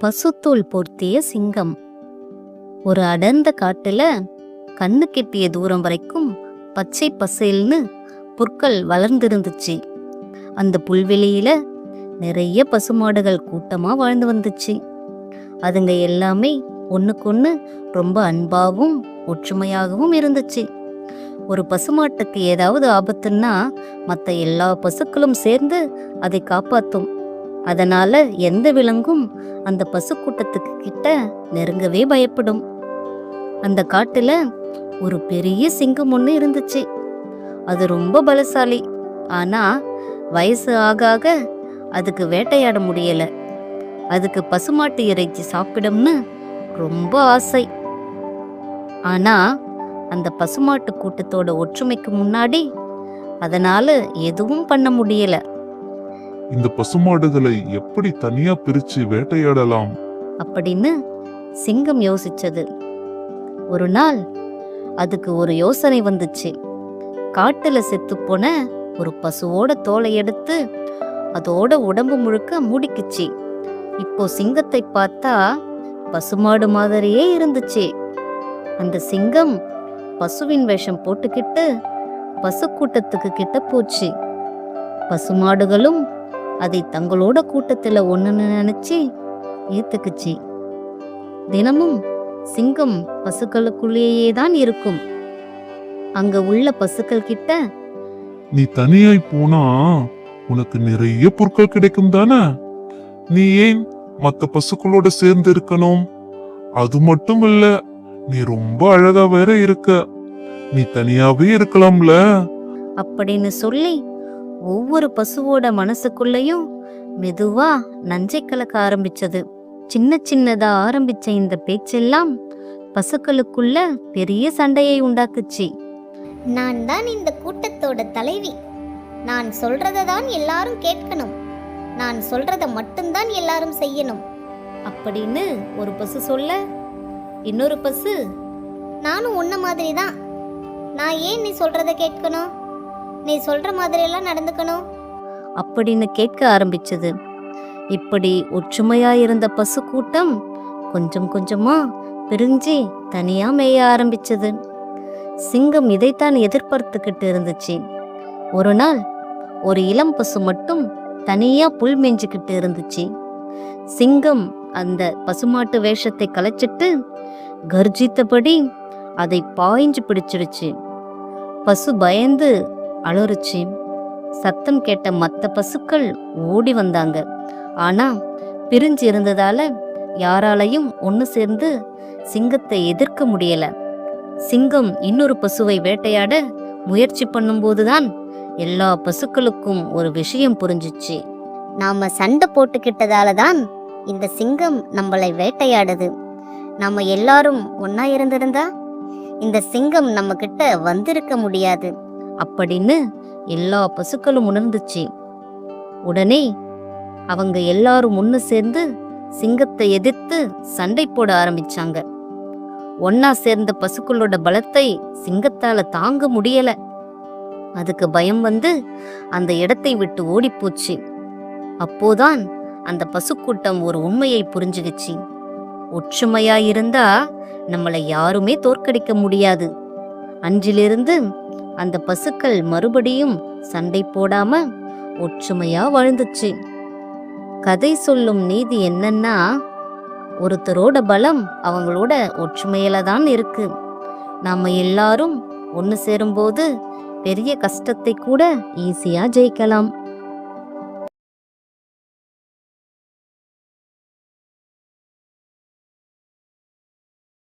பசுத்தோல் போர்த்திய சிங்கம். ஒரு அடர்ந்த காட்டுல கண்ணு கெட்டிய தூரம் வரைக்கும் பச்சை பசேல்னு புற்கள் வளர்ந்திருந்துச்சு. அந்த புல்வெளியில நிறைய பசுமாடுகள் கூட்டமா வாழ்ந்து வந்துச்சு. அதுங்க எல்லாமே ஒண்ணுக்கொண்ணு ரொம்ப அன்பாகவும் ஒற்றுமையாகவும் இருந்துச்சு. ஒரு பசுமாட்டுக்கு ஏதாவது ஆபத்துன்னா மற்ற எல்லா பசுக்களும் சேர்ந்து அதை காப்பாத்தும். அதனால எந்த விலங்கும் அந்த பசு கூட்டத்துக்கு கிட்ட நெருங்கவே பயப்படும். அந்த காட்டுல ஒரு பெரிய சிங்கம் ஒண்ணு இருந்துச்சு. அது ரொம்ப பலசாலி. ஆனா வயசு ஆக ஆக அதுக்கு வேட்டையாட முடியல. அதுக்கு பசுமாட்டு இறைச்சி சாப்பிடும்னு ரொம்ப ஆசை. ஆனா அந்த பசுமாட்டு கூட்டத்தோட ஒற்றுமைக்கு முன்னாடி அதனால எதுவும் பண்ண முடியல. இந்த பசுமாடுகளை எப்படி தனியா பிரிச்சு வேட்டையாடலாம் அப்படின்னு சிங்கம் யோசிச்சது. ஒரு நாள் அதுக்கு ஒரு யோசனை வந்துச்சு. காட்டுல செத்து போன ஒரு பசுவோட தோலை எடுத்து அதோட உடம்பு முழுக்க மூடிக்குச்சு. இப்போ சிங்கத்தை பார்த்தா பசுமாடு மாதிரியே இருந்துச்சு. அந்த சிங்கம் பசுவின் வேஷம் போட்டுக்கிட்டு பசு கூட்டத்துக்கு கிட்ட போச்சு. பசுமாடுகளும் அதை தங்களோட கூட்டத்துல ஒண்ணுன்னு நினைச்சு ஏத்துக்குச்சு. தினமும் சிங்கம் பசுக்களுக்குள்ளேயே தான் இருக்கும். அங்க உள்ள பசுக்கள் கிட்ட, நீ தனியாய் போனா உனக்கு நிறைய பொருட்கள் கிடைக்கும் தானே, நீ ஏன் மத்த பசுக்களோட சேர்ந்து இருக்கணும்? அது மட்டும் இல்ல, நீ ரொம்ப அழகா வேற இருக்க, நீ தனியாவே இருக்கலாம்ல அப்படின்னு சொல்லி ஒவ்வொரு பசுவோட மனசுக்குள்ளயும் மெதுவா நஞ்சை கலக்க ஆரம்பிச்சது. சின்ன சின்னதா ஆரம்பிச்ச இந்த பேச்செல்லாம் பசுக்களுக்குள்ள பெரிய சண்டையை உண்டாக்குச்சு. நான் தான் இந்த கூட்டத்தோட தலைவி. நான் சொல்றத தான் எல்லாரும் கேட்கணும். நான் சொல்றத மட்டும்தான் எல்லாரும் செய்யணும் அப்படின்னு ஒரு பசு சொல்ல, இன்னொரு பசு, நானும் உன்ன மாதிரி தான். நான் ஏன் நீ சொல்றத கேட்கணும்? நீ சொல்ற மாதிரி எல்லாம் நடந்துக்கணும் அப்படின்னு கேட்க ஆரம்பிச்சது. இப்படி ஒற்றுமையா இருந்த பசு கூட்டம் கொஞ்சம் கொஞ்சமா பிரிஞ்சு தனியா மேய ஆரம்பிச்சது. சிங்கம் இதைத்தான் எதிர்பார்த்துக்கிட்டு இருந்துச்சு. ஒரு நாள் ஒரு இளம் பசு மட்டும் தனியா புல் மேய்ஞ்சுக்கிட்டு இருந்துச்சு. சிங்கம் அந்த பசுமாட்டு வேஷத்தை கலைச்சிட்டு கர்ஜித்தபடி அதை பாய்ஞ்சு பிடிச்சிடுச்சு. பசு பயந்து அலறுச்சு. சத்தம் கேட்ட மற்ற பசுக்கள் ஓடி வந்தாங்க. ஆனா பிரிஞ்சு இருந்ததால யாராலையும் ஒன்னு சேர்ந்து சிங்கத்தை எதிர்க்க முடியல. சிங்கம் இன்னொரு பசுவை வேட்டையாட முயற்சி பண்ணும்போதுதான் எல்லா பசுக்களுக்கும் ஒரு விஷயம் புரிஞ்சிச்சு. நாம சண்டை போட்டுக்கிட்டதால தான் இந்த சிங்கம் நம்மளை வேட்டையாடுது. நம்ம எல்லாரும் ஒன்னா இருந்திருந்தா இந்த சிங்கம் நம்ம கிட்ட வந்திருக்க முடியாது அப்படின்னு எல்லா பசுக்களும் உணர்ந்துச்சு. உடனே அவங்க எல்லாரும் ஒன்னு சேர்ந்து சிங்கத்தை எதிர்த்து சண்டை போட ஆரம்பிச்சாங்க. ஒன்னா சேர்ந்த பசுக்களோட பலத்தை சிங்கத்தால தாங்க முடியல. அதுக்கு பயம் வந்து அந்த இடத்தை விட்டு ஓடி போச்சு. அப்போதான் அந்த பசுக்கூட்டம் ஒரு உண்மையை புரிஞ்சுக்கிச்சு. ஒற்றுமையா இருந்தா நம்மளை யாருமே தோற்கடிக்க முடியாது. அன்றிலிருந்து அந்த பசுக்கள் மறுபடியும் சண்டை போடாம ஒற்றுமையா வாழ்ந்துச்சு. கதை சொல்லும் நீதி என்னன்னா, ஒருத்தரோட பலம் அவங்களோட ஒற்றுமையில தான் இருக்கு. நாம எல்லாரும் ஒன்னு சேரும்போது பெரிய கஷ்டத்தை கூட ஈஸியா ஜெயிக்கலாம்.